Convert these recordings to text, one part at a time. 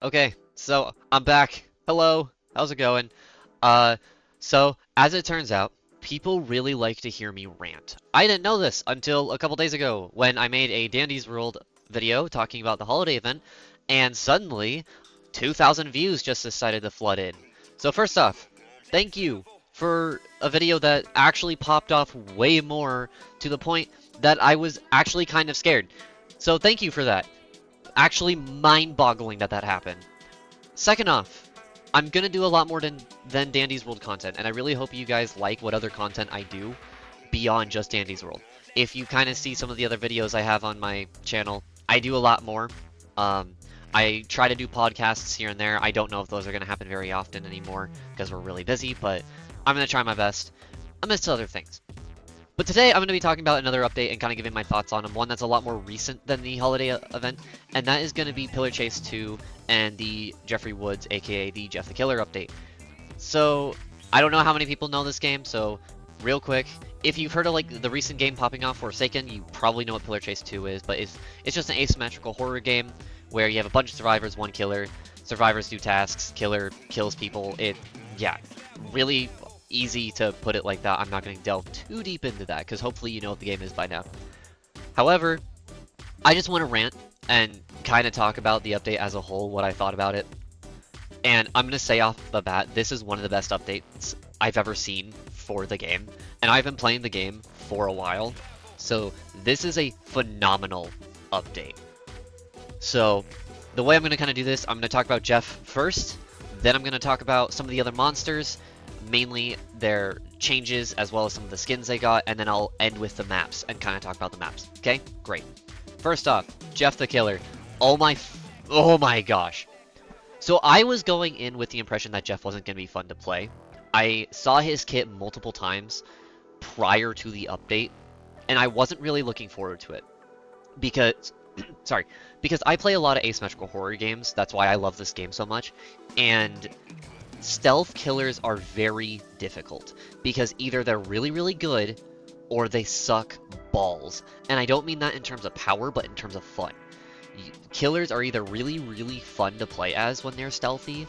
Okay, so I'm back. Hello, how's it going? Uh, so as it turns out, people really like to hear me rant. I didn't know this until a couple days ago when I made a Dandy's World video talking about the holiday event, and suddenly 2,000 views just decided to flood in. So first off, thank you for a video that actually popped off way more to the point that I was actually kind of scared. So thank you for that. Actually mind-boggling that that happened. Second off, I'm gonna do a lot more than Dandy's World content, and I really hope you guys like what other content I do beyond just Dandy's World. If you kind of see some of the other videos I have on my channel, I do a lot more. Um, I try to do podcasts here and there. I don't know if those are gonna happen very often anymore because we're really busy, but I'm gonna try my best amidst other things. But today I'm going to be talking about another update and kind of giving my thoughts on them. One that's a lot more recent than the holiday event, and that is going to be Pillar Chase 2 and the Jeffrey Woods, aka the Jeff the Killer update. So, I don't know how many people know this game, so real quick, if you've heard of like the recent game popping off, Forsaken, you probably know what Pillar Chase 2 is, but it's just an asymmetrical horror game where you have a bunch of survivors, one killer. Survivors do tasks, killer kills people. Yeah, really easy to put it like that. I'm not going to delve too deep into that because hopefully you know what the game is by now. However, I just want to rant and kind of talk about the update as a whole, what I thought about it. And I'm going to say off the bat, this is one of the best updates I've ever seen for the game. And I've been playing the game for a while, so this is a phenomenal update. So the way I'm going to kind of do this, I'm going to talk about Jeff first, then I'm going to talk about some of the other monsters, mainly their changes as well as some of the skins they got, and then I'll end with the maps and kind of talk about the maps. Okay, great. First off, Jeff the Killer. Oh my gosh. So I was going in with the impression that Jeff wasn't going to be fun to play. I saw his kit multiple times prior to the update, and I wasn't really looking forward to it. Because, sorry, because I play a lot of asymmetrical horror games, that's why I love this game so much, and stealth killers are very difficult because either they're really, really good or they suck balls. And I don't mean that in terms of power, but in terms of fun. Killers are either really, really fun to play as when they're stealthy,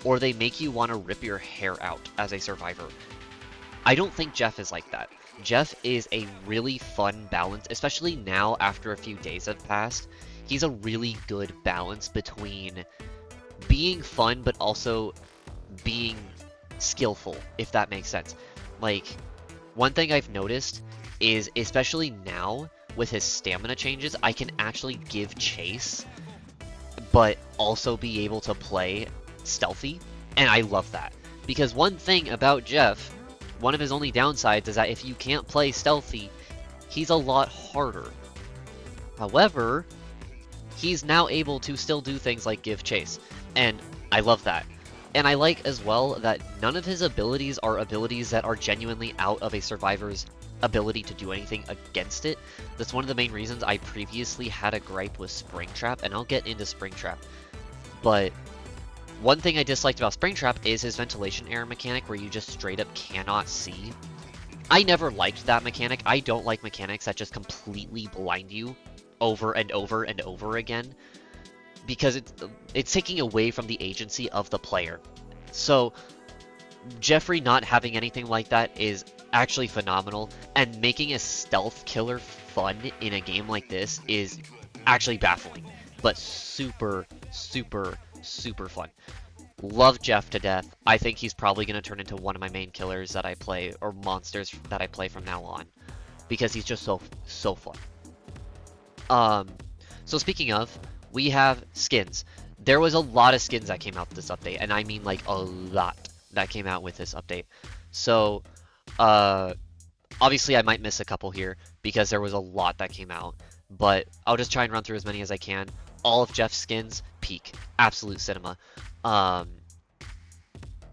or they make you want to rip your hair out as a survivor. I don't think Jeff is like that. Jeff is a really fun balance, especially now after a few days have passed. He's a really good balance between being fun, but also being skillful, if that makes sense. Like, one thing I've noticed is, especially now, with his stamina changes, I can actually give chase, but also be able to play stealthy, and I love that. Because one thing about Jeff, one of his only downsides is that if you can't play stealthy, he's a lot harder. However, he's now able to still do things like give chase, and I love that. And I like as well that none of his abilities are abilities that are genuinely out of a survivor's ability to do anything against it. That's one of the main reasons I previously had a gripe with Springtrap, and I'll get into Springtrap. But one thing I disliked about Springtrap is his ventilation error mechanic where you just straight up cannot see. I never liked that mechanic. I don't like mechanics that just completely blind you over and over and over again, because it's taking away from the agency of the player. So Jeffrey not having anything like that is actually phenomenal, and making a stealth killer fun in a game like this is actually baffling, but super, super, super fun. Love Jeff to death. I think he's probably going to turn into one of my main killers that I play, or monsters that I play from now on, because he's just so fun. So speaking of, we have skins. There was a lot of skins that came out with this update, and I mean like a lot that came out with this update. So, obviously I might miss a couple here because there was a lot that came out, but I'll just try and run through as many as I can. All of Jeff's skins, peak, absolute cinema.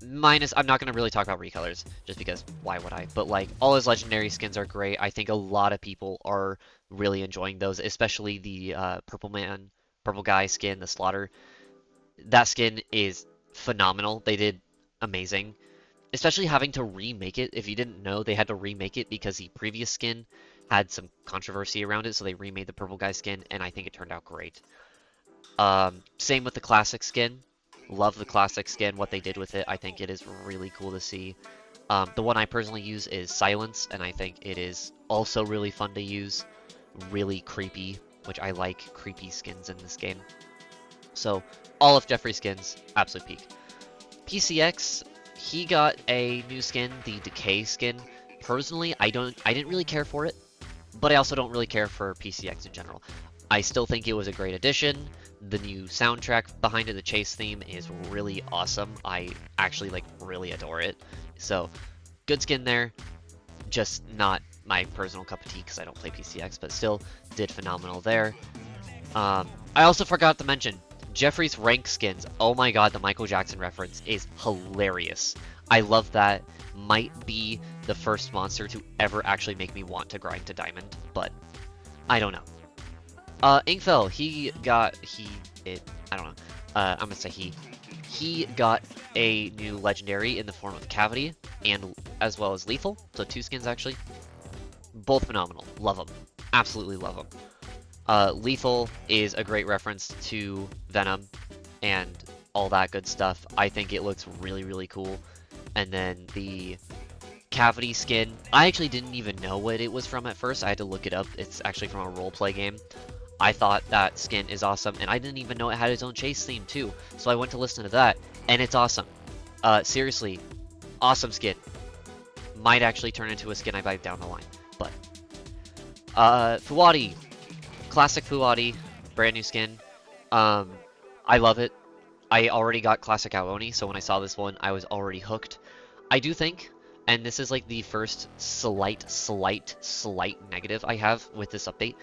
Minus, I'm not going to really talk about recolors, just because, why would I? But, like, all his legendary skins are great. I think a lot of people are really enjoying those, especially the Purple Guy skin, the Slaughter. That skin is phenomenal. They did amazing. Especially having to remake it. If you didn't know, they had to remake it because the previous skin had some controversy around it, so they remade the Purple Guy skin, and I think it turned out great. Same with the classic skin. Love the classic skin, what they did with it. I think it is really cool to see. The one I personally use is Silence, and I think it is also really fun to use. Really creepy, which I like creepy skins in this game. So, all of Jeffrey's skins, absolute peak. PCX, he got a new skin, the Decay skin. Personally, I didn't really care for it, but I also don't really care for PCX in general. I still think it was a great addition. The new soundtrack behind it, the chase theme, is really awesome. I actually really adore it. So, good skin there. Just not my personal cup of tea because I don't play PCX, but still did phenomenal there. I also forgot to mention Jeffrey's rank skins. Oh my god, the Michael Jackson reference is hilarious. I love that. Might be the first monster to ever actually make me want to grind to diamond, but I don't know. Inkfell, I don't know. I'm gonna say he got a new legendary in the form of Cavity and as well as Lethal, so 2 skins actually. Both phenomenal. Love them. Absolutely love them. Lethal is a great reference to Venom and all that good stuff. I think it looks really, really cool. And then the Cavity skin, I actually didn't even know what it was from at first. I had to look it up. It's actually from a roleplay game. I thought that skin is awesome, and I didn't even know it had its own chase theme too. So I went to listen to that, and it's awesome. Seriously, awesome skin. Might actually turn into a skin I buy down the line. But Fuwadi, classic Fuwadi, brand new skin. I love it. I already got classic Aoni, so when I saw this one, I was already hooked. I do think, and this is like the first slight negative I have with this update.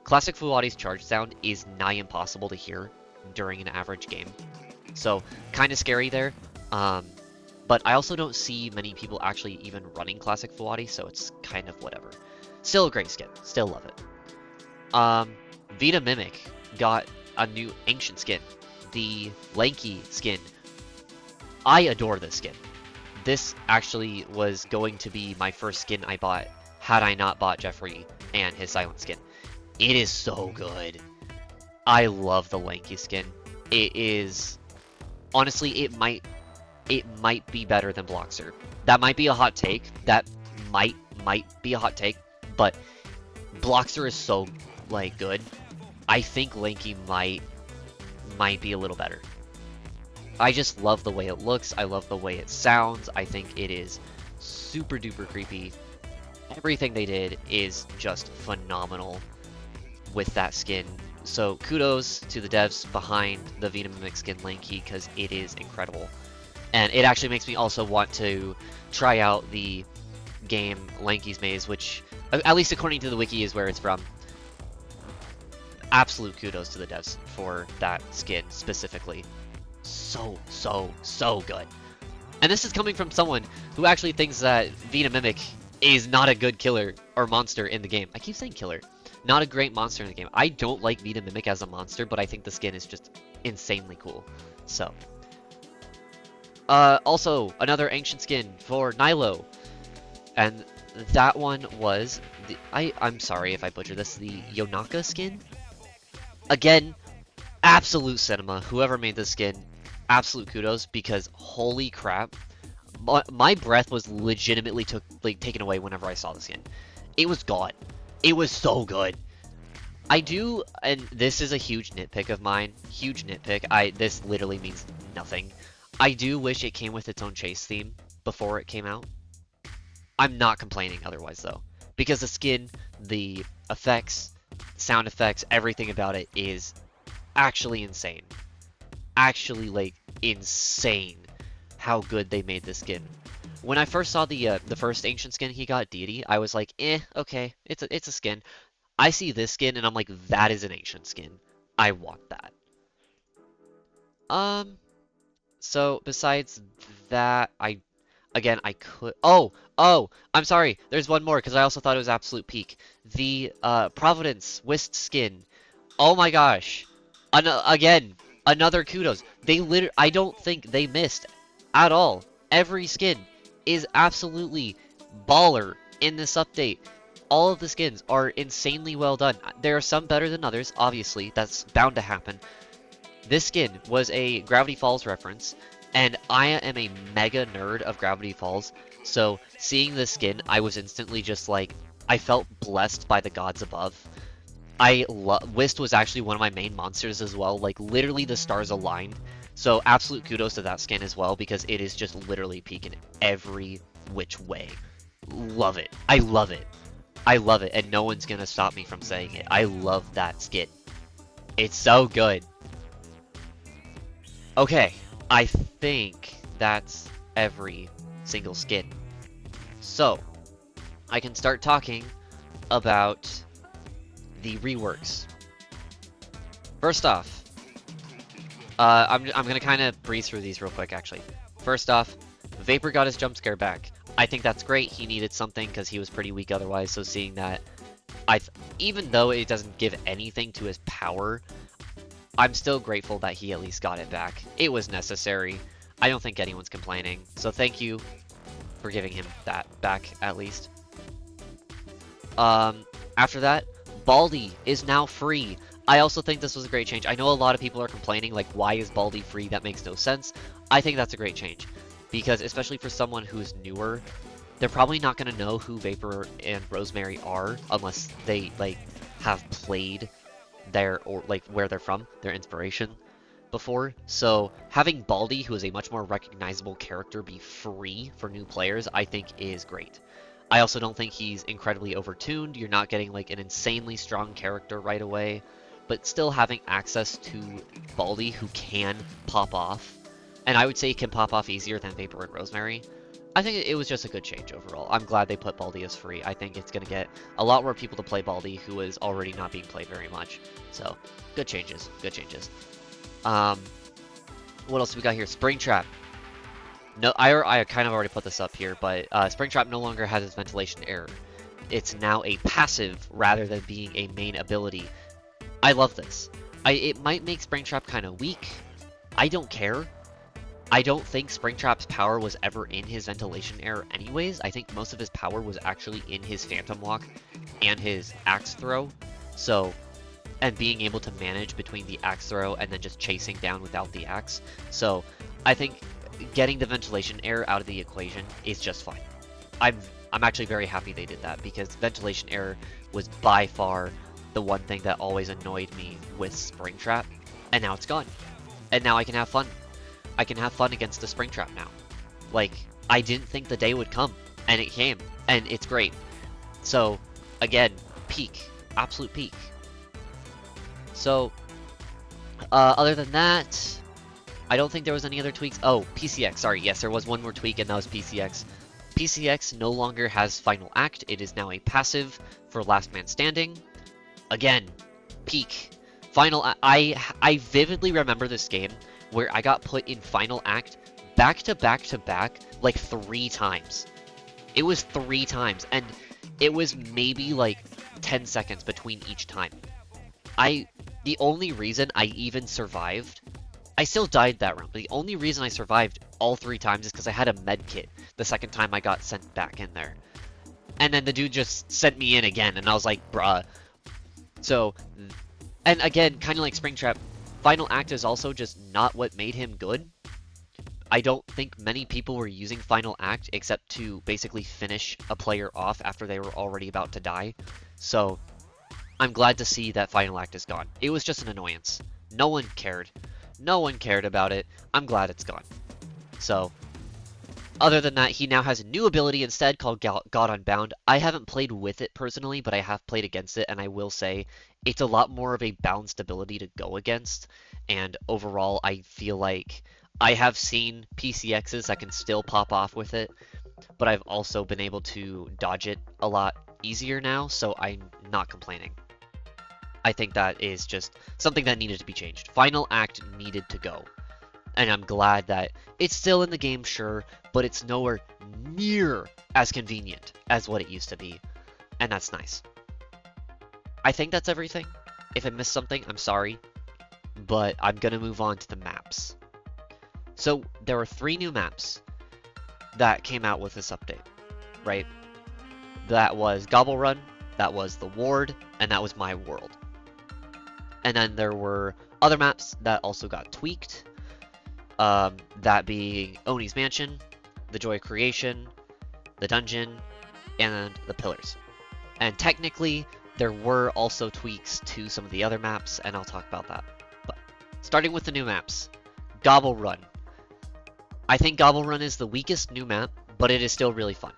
Classic Fuwadi's charge sound is nigh impossible to hear during an average game. So, kind of scary there. But I also don't see many people actually even running Classic Fuwadi, so it's kind of whatever. Still a great skin. Still love it. Vita Mimic got a new Ancient skin. The Lanky skin. I adore this skin. This actually was going to be my first skin I bought had I not bought Jeffrey and his Silent skin. It is so good. I love the Lanky skin. It is... Honestly, it might be better than Bloxer. That might be a hot take. That might be a hot take. But Bloxer is so, good. I think Lanky might be a little better. I just love the way it looks. I love the way it sounds. I think it is super duper creepy. Everything they did is just phenomenal with that skin. So kudos to the devs behind the Vita Mimic skin Lanky because it is incredible. And it actually makes me also want to try out the game Lanky's Maze, which, at least according to the wiki, is where it's from. Absolute kudos to the devs for that skin specifically. So good. And this is coming from someone who actually thinks that Vita Mimic is not a good killer or monster in the game. I keep saying killer. Not a great monster in the game. I don't like Vita Mimic as a monster, but I think the skin is just insanely cool. So. Also, another ancient skin for Nilo. And that one was... I'm sorry if I butcher this. The Yonaka skin? Again, absolute cinema. Whoever made this skin, absolute kudos, because holy crap. My breath was legitimately taken away whenever I saw the skin. It was gone. It was so good. I do, and this is a huge nitpick of mine. Huge nitpick. This literally means nothing. I do wish it came with its own chase theme before it came out. I'm not complaining otherwise, though. Because the skin, the effects, sound effects, everything about it is actually insane. Actually, insane how good they made this skin. When I first saw the first Ancient skin he got, Deity, I was like, okay, it's a skin. I see this skin, and I'm like, that is an Ancient skin. I want that. So, besides that, I could... Oh! I'm sorry, there's one more, because I also thought it was absolute peak. The, Providence Whist skin. Oh my gosh. Again, another kudos. I don't think they missed at all. Every skin is absolutely baller in this update. All of the skins are insanely well done. There are some better than others, obviously. That's bound to happen. This skin was a Gravity Falls reference, and I am a mega nerd of Gravity Falls, so seeing this skin, I was instantly just like, I felt blessed by the gods above. Whist was actually one of my main monsters as well, like literally the stars aligned. So absolute kudos to that skin as well, because it is just literally peaking every which way. Love it. I love it. I love it, and no one's gonna stop me from saying it. I love that skin. It's so good. Okay, I think that's every single skin. So, I can start talking about the reworks. First off, I'm gonna kind of breeze through these real quick, actually. First off, Vapor got his jump scare back. I think that's great. He needed something because he was pretty weak otherwise, so seeing that, even though it doesn't give anything to his power, I'm still grateful that he at least got it back. It was necessary. I don't think anyone's complaining, so thank you for giving him that back, at least. After that, Baldi is now free. I also think this was a great change. I know a lot of people are complaining, like, why is Baldi free? That makes no sense. I think that's a great change, because especially for someone who's newer, they're probably not going to know who Vapor and Rosemary are unless they, like, have played or like where they're from, their inspiration before. So having Baldi, who is a much more recognizable character, be free for new players, I think is great. I also don't think he's incredibly overtuned. You're not getting like an insanely strong character right away, but still having access to Baldi, who can pop off, and I would say can pop off easier than Vapor and Rosemary. I think it was just a good change overall. I'm glad they put Baldi as free. I think it's going to get a lot more people to play Baldi, who is already not being played very much. So, good changes. Good changes. What else do we got here? Springtrap. No, I kind of already put this up here, but Springtrap no longer has its ventilation error. It's now a passive rather than being a main ability. I love this. It might make Springtrap kind of weak. I don't care. I don't think Springtrap's power was ever in his ventilation error anyways. I think most of his power was actually in his Phantom Walk and his Axe Throw. So, and being able to manage between the Axe Throw and then just chasing down without the Axe. So, I think getting the ventilation error out of the equation is just fine. I'm actually very happy they did that, because ventilation error was by far the one thing that always annoyed me with Springtrap, and now it's gone. And now I can have fun. I can have fun against the Springtrap now. Like, I didn't think the day would come, and it came, and it's great. So, again, peak. Absolute peak. So, other than that, I don't think there was any other tweaks. Oh, PCX, sorry, yes, there was one more tweak, and that was PCX. PCX no longer has Final Act. It is now a passive for Last Man Standing. Again, peak. I vividly remember this game where I got put in Final Act back to back to back like 3 times. It was 3 times, and it was maybe like 10 seconds between each time. The only reason I even survived, I still died that round, but the only reason I survived all 3 times is because I had a med kit the second time I got sent back in there. And then the dude just sent me in again, and I was like, bruh. So, and again, kind of like Springtrap, Final Act is also just not what made him good. I don't think many people were using Final Act except to basically finish a player off after they were already about to die. So, I'm glad to see that Final Act is gone. It was just an annoyance. No one cared. No one cared about it. I'm glad it's gone. So, other than that, he now has a new ability instead called God Unbound. I haven't played with it personally, but I have played against it, and I will say it's a lot more of a balanced ability to go against. And overall, I feel like I have seen PCXs that can still pop off with it, but I've also been able to dodge it a lot easier now, so I'm not complaining. I think that is just something that needed to be changed. Final Act needed to go. And I'm glad that it's still in the game, sure, but it's nowhere near as convenient as what it used to be. And that's nice. I think that's everything. If I missed something, I'm sorry. But I'm going to move on to the maps. So there were 3 new maps that came out with this update, right? That was Gobble Run, that was The Ward, and that was My World. And then there were Other maps that also got tweaked, that being Oni's Mansion, the Joy of Creation, the Dungeon, and the Pillars. And technically, there were also tweaks to some of the other maps, and I'll talk about that. But starting with the new maps, Gobble Run. I think Gobble Run is the weakest new map, but it is still really fun.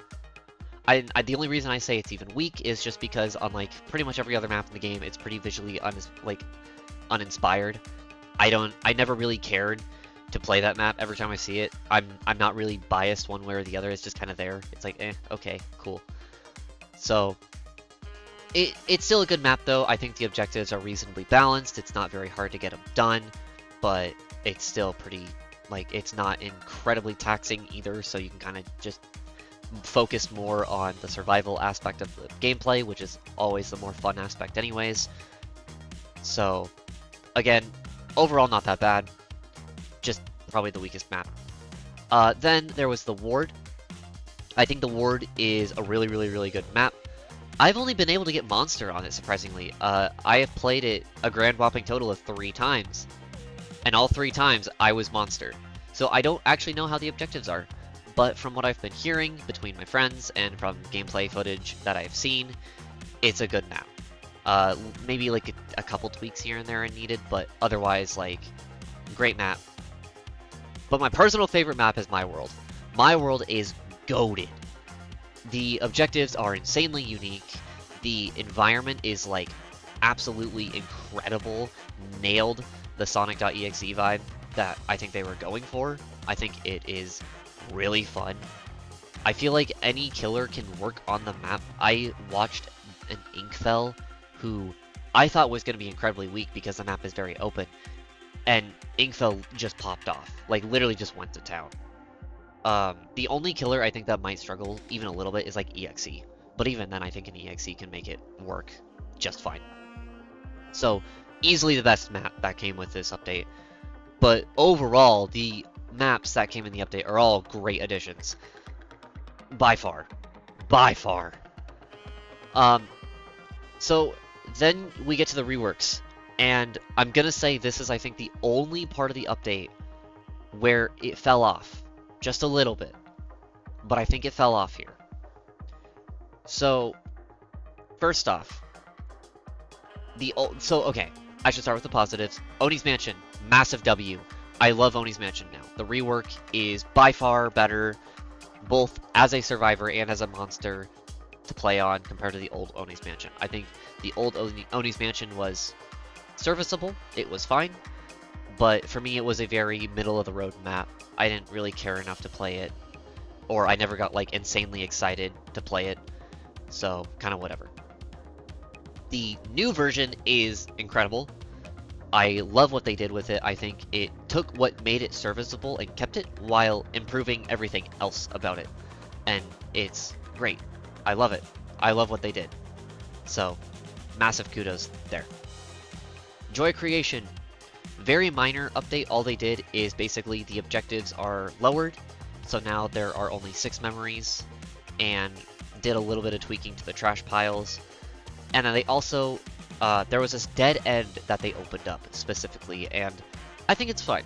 The only reason I say it's even weak is just because, unlike pretty much every other map in the game, it's pretty visually uninspired. I never really cared to play that map every time I see it. I'm not really biased one way or the other. It's just kind of there. It's like, okay, cool. So it's still a good map though. I think the objectives are reasonably balanced. It's not very hard to get them done, but it's still pretty, like, it's not incredibly taxing either, so you can kind of just focus more on the survival aspect of the gameplay, which is always the more fun aspect anyways. So again, overall not that bad, just probably the weakest map. Then there was the Ward. I think the Ward is a really, really, really good map. I've only been able to get Monster on it, surprisingly. I have played it a grand whopping total of 3 times, and all 3 times I was Monster. So I don't actually know how the objectives are, but from what I've been hearing between my friends and from gameplay footage that I've seen, it's a good map. Maybe like a couple tweaks here and there are needed, but otherwise, like, great map. But my personal favorite map is My World. My World is goated. The objectives are insanely unique. The environment is, like, absolutely incredible. Nailed the Sonic.exe vibe that I think they were going for. I think it is really fun. I feel like any killer can work on the map. I watched an Inkfell who I thought was going to be incredibly weak because the map is very open, and Inkfell just popped off. Like, literally just went to town. The only killer I think that might struggle even a little bit is like EXE. But even then, I think an EXE can make it work just fine. So, easily the best map that came with this update. But overall, the maps that came in the update are all great additions. By far. By far. So, then we get to the reworks. And I'm gonna say this is, I think, the only part of the update where it fell off. Just a little bit. But I think it fell off here. So, first off, okay, I should start with the positives. Oni's Mansion, massive W. I love Oni's Mansion now. The rework is by far better, both as a survivor and as a monster to play on compared to the old Oni's Mansion. I think the old Oni's Mansion was serviceable. It was fine. But for me, it was a very middle-of-the-road map. I didn't really care enough to play it. Or I never got, like, insanely excited to play it. So, kind of whatever. The new version is incredible. I love what they did with it. I think it took what made it serviceable and kept it while improving everything else about it. And it's great. I love it. I love what they did. So, massive kudos there. Joy Creation. Very minor update. All they did is basically the objectives are lowered. So now there are only 6 memories, and did a little bit of tweaking to the trash piles. And then they also, there was this dead end that they opened up specifically, and I think it's fine.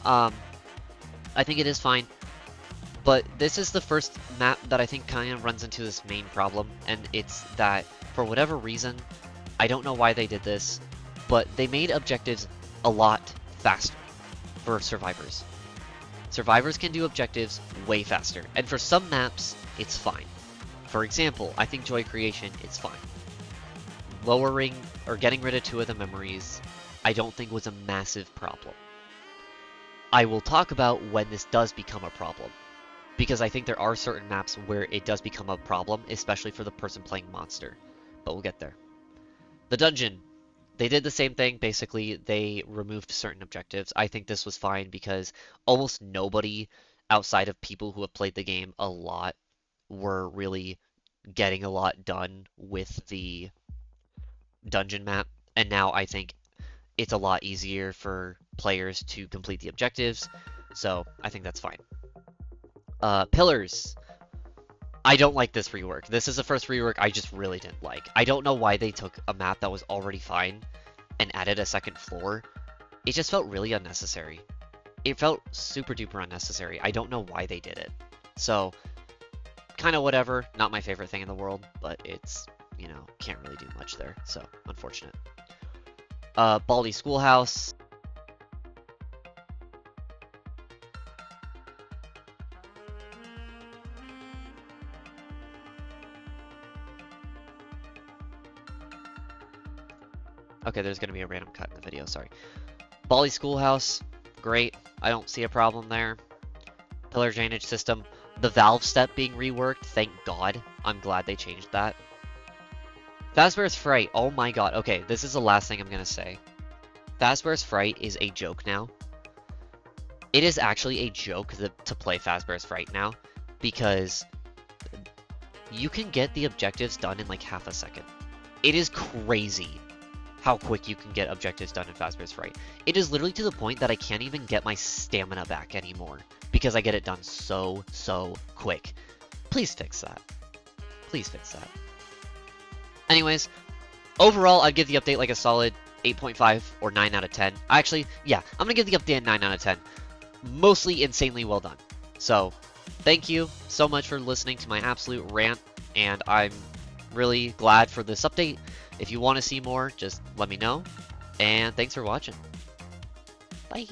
I think it is fine, but this is the first map that I think kind of runs into this main problem, and it's that for whatever reason, I don't know why they did this, but they made objectives a lot faster for survivors. Survivors can do objectives way faster, and for some maps, it's fine. For example, I think Joy Creation is fine. Lowering or getting rid of 2 of the memories, I don't think was a massive problem. I will talk about when this does become a problem, because I think there are certain maps where it does become a problem, especially for the person playing Monster, but we'll get there. The Dungeon. They did the same thing, basically. They removed certain objectives. I think this was fine because almost nobody outside of people who have played the game a lot were really getting a lot done with the dungeon map, and now I think it's a lot easier for players to complete the objectives, so I think that's fine. Pillars. I don't like this rework. This is the first rework I just really didn't like. I don't know why they took a map that was already fine and added a second floor. it just felt really unnecessary. It felt super duper unnecessary. I don't know why they did it. So, kind of whatever. Not my favorite thing in the world, but it's, you know, can't really do much there. So, unfortunate. Baldi Schoolhouse. Okay, there's gonna be a random cut in the video, sorry. Baldi Schoolhouse, great. I don't see a problem there. Pillar drainage system. The valve step being reworked, thank God. I'm glad they changed that. Fazbear's Fright, oh my god. Okay, this is the last thing I'm gonna say. Fazbear's Fright is a joke now. It is actually a joke to play Fazbear's Fright now, because you can get the objectives done in like half a second. It is crazy how quick you can get objectives done in Fazbear's Fright. It is literally to the point that I can't even get my stamina back anymore, because I get it done so quick. Please fix that. Please fix that. Anyways, overall, I'd give the update like a solid 8.5 or 9 out of 10. Actually, yeah, I'm gonna give the update a 9 out of 10. Mostly insanely well done. So, thank you so much for listening to my absolute rant, and I'm really glad for this update. If you want to see more, just let me know, and thanks for watching. Bye!